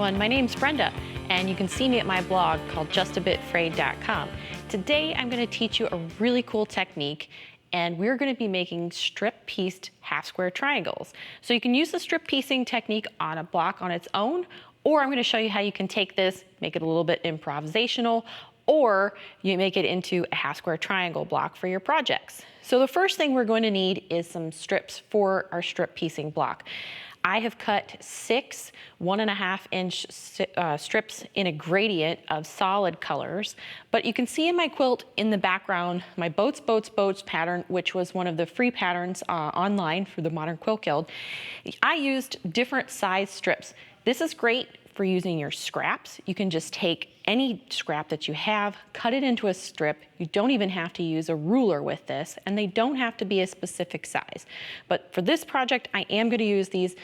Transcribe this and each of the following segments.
everyone, my name's Brenda, and you can see me at my blog called justabitfrayed.com. Today I'm going to teach you a really cool technique, and we're going to be making strip-pieced half-square triangles. So you can use the strip-piecing technique on a block on its own, or I'm going to show you how you can take this, make it a little bit improvisational, or you make it into a half-square triangle block for your projects. So the first thing we're going to need is some strips for our strip-piecing block. I have cut 6 1.5-inch strips in a gradient of solid colors, but you can see in my quilt in the background my Boats, Boats, Boats pattern, which was one of the free patterns online for the Modern Quilt Guild. I used different size strips. This is great for using your scraps. You can just take any scrap that you have, cut it into a strip. You don't even have to use a ruler with this, and they don't have to be a specific size. But for this project, I am going to use these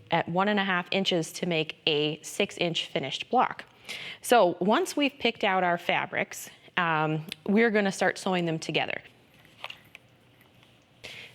at 1.5 inches to make a 6-inch finished block. So once we've picked out our fabrics, we're going to start sewing them together.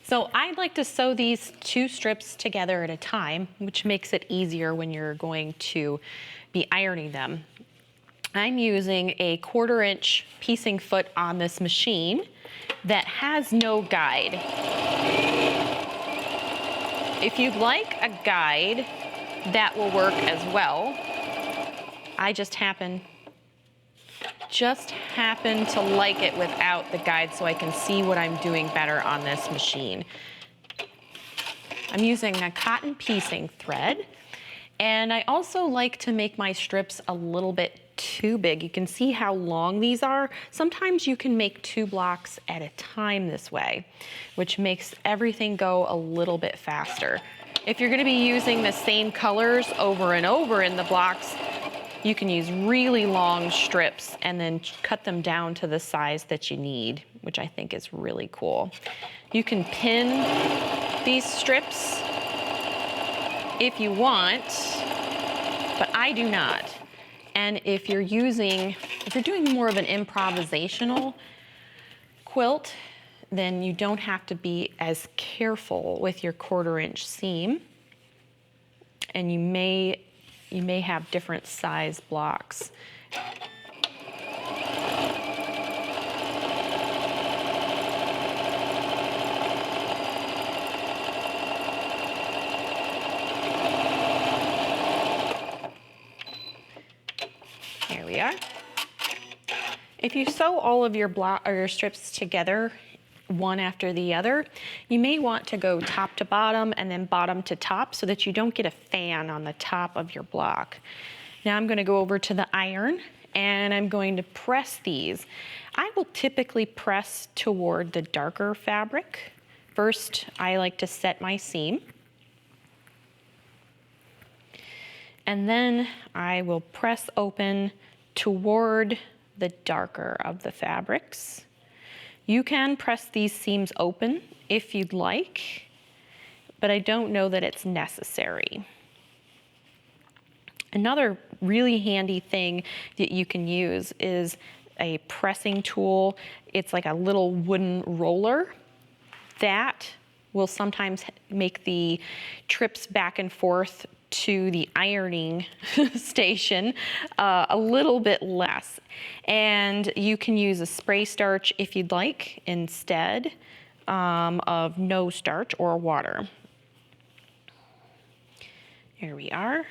So I'd like to sew these 2 strips together at a time, which makes it easier when you're going to be ironing them. I'm using a 1/4 inch piecing foot on this machine that has no guide. If you'd like a guide, that will work as well. I just happen to like it without the guide so I can see what I'm doing better on this machine. I'm using a cotton piecing thread, and I also like to make my strips a little bit too big. You can see how long these are. Sometimes you can make 2 blocks at a time this way, which makes everything go a little bit faster. If you're going to be using the same colors over and over in the blocks, you can use really long strips and then cut them down to the size that you need, which I think is really cool. You can pin these strips if you want, but I do not. And if you're doing more of an improvisational quilt, then you don't have to be as careful with your 1/4 inch seam, and you may have different size blocks. There we are. If you sew all of your strips together, one after the other, you may want to go top to bottom and then bottom to top so that you don't get a fan on the top of your block. Now I'm going to go over to the iron and I'm going to press these. I will typically press toward the darker fabric. First, I like to set my seam. And then I will press open toward the darker of the fabrics. You can press these seams open if you'd like, but I don't know that it's necessary. Another really handy thing that you can use is a pressing tool. It's like a little wooden roller that will sometimes make the trips back and forth to the ironing station a little bit less. And you can use a spray starch if you'd like instead of no starch or water. Here we are.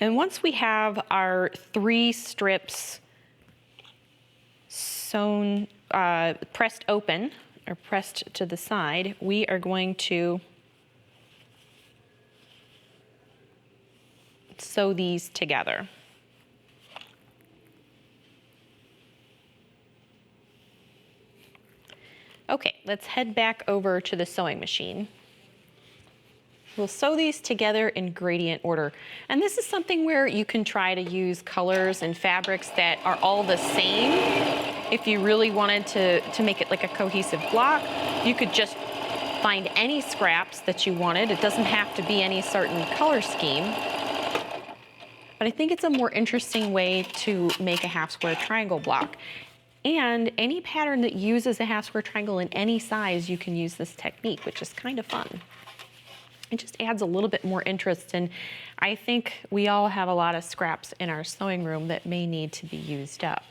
And once we have our 3 strips sewn, pressed open or pressed to the side, we are going to sew these together. Okay, let's head back over to the sewing machine. We'll sew these together in gradient order. And this is something where you can try to use colors and fabrics that are all the same. If you really wanted to make it like a cohesive block, you could just find any scraps that you wanted. It doesn't have to be any certain color scheme. But I think it's a more interesting way to make a half-square triangle block. And any pattern that uses a half-square triangle in any size, you can use this technique, which is kind of fun. It just adds a little bit more interest, and I think we all have a lot of scraps in our sewing room that may need to be used up.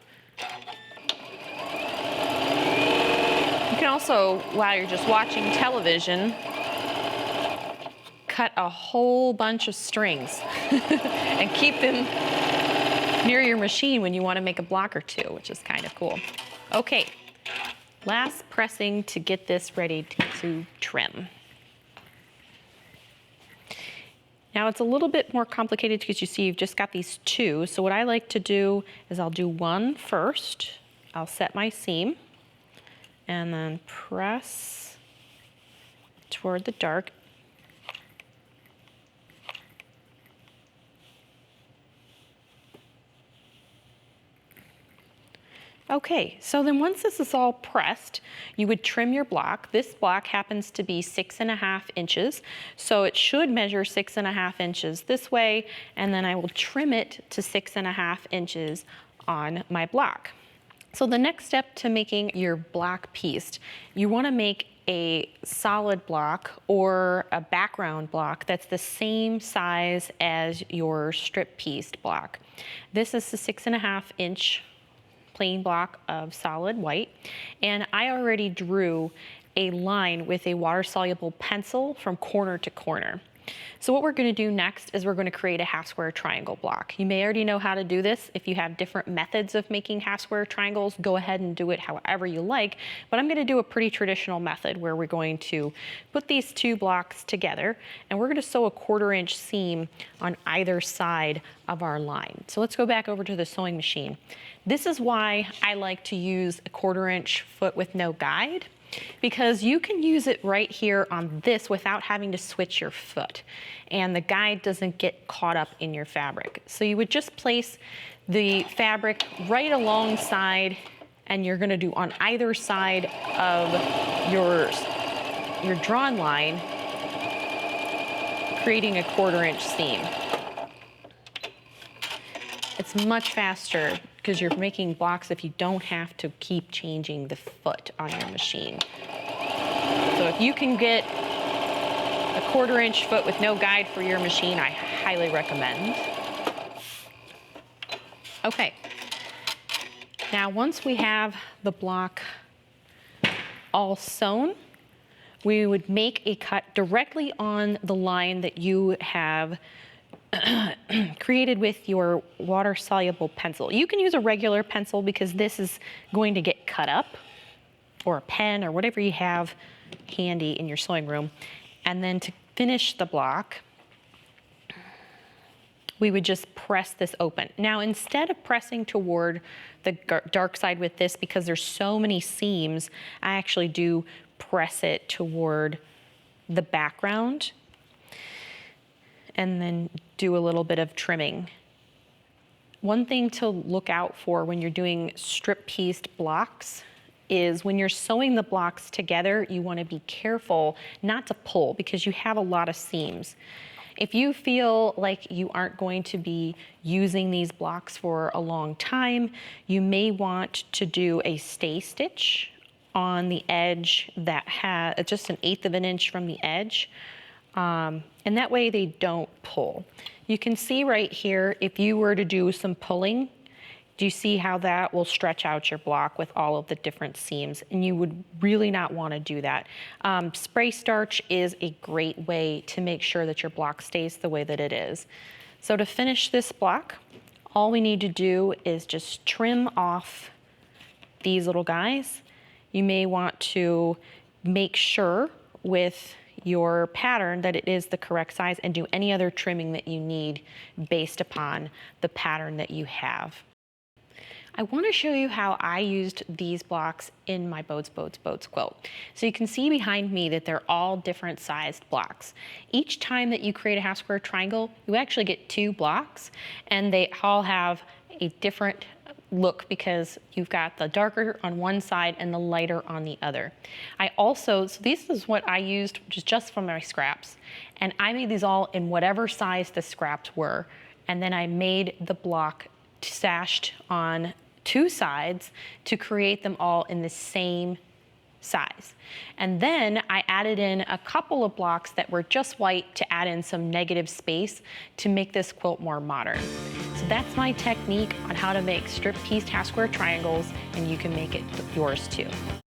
You can also, while you're just watching television, cut a whole bunch of strings and keep them near your machine when you want to make a block or two, which is kind of cool. Okay, last pressing to get this ready to trim. Now it's a little bit more complicated because you see you've just got these two. So what I like to do is I'll do one first. I'll set my seam and then press toward the dark. Okay, so then once this is all pressed, you would trim your block. This block happens to be 6.5 inches, so it should measure 6.5 inches this way, and then I will trim it to 6.5 inches on my block. So the next step to making your block pieced, you want to make a solid block or a background block that's the same size as your strip pieced block. This is the 6.5 inch plain block of solid white, and I already drew a line with a water-soluble pencil from corner to corner. So what we're going to do next is we're going to create a half square triangle block. You may already know how to do this. If you have different methods of making half square triangles, go ahead and do it however you like, but I'm going to do a pretty traditional method where we're going to put these two blocks together and we're going to sew a 1/4 inch seam on either side of our line. So let's go back over to the sewing machine. This is why I like to use a 1/4 inch foot with no guide, because you can use it right here on this without having to switch your foot, and the guide doesn't get caught up in your fabric. So you would just place the fabric right alongside, and you're going to do on either side of your drawn line, creating a 1/4 inch seam. It's much faster because you're making blocks if you don't have to keep changing the foot on your machine. So if you can get a 1/4 inch foot with no guide for your machine, I highly recommend. Okay. Now once we have the block all sewn, we would make a cut directly on the line that you have created with your water-soluble pencil. You can use a regular pencil because this is going to get cut up, or a pen or whatever you have handy in your sewing room. And then to finish the block, we would just press this open. Now instead of pressing toward the dark side with this, because there's so many seams, I actually do press it toward the background and then do a little bit of trimming. One thing to look out for when you're doing strip pieced blocks is when you're sewing the blocks together, you want to be careful not to pull because you have a lot of seams. If you feel like you aren't going to be using these blocks for a long time, you may want to do a stay stitch on the edge that has just 1/8 of an inch from the edge. And that way they don't pull. You can see right here, if you were to do some pulling, do you see how that will stretch out your block with all of the different seams? And you would really not want to do that. Spray starch is a great way to make sure that your block stays the way that it is. So to finish this block, all we need to do is just trim off these little guys. You may want to make sure with your pattern that it is the correct size and do any other trimming that you need based upon the pattern that you have. I want to show you how I used these blocks in my Boats quilt. So you can see behind me that they're all different sized blocks. Each time that you create a half square triangle, you actually get 2 blocks, and they all have a different look because you've got the darker on one side and the lighter on the other. So this is what I used just from my scraps, and I made these all in whatever size the scraps were, and then I made the block stashed on 2 sides to create them all in the same size. And then I added in a couple of blocks that were just white to add in some negative space to make this quilt more modern. So that's my technique on how to make strip pieced half square triangles, and you can make it yours too.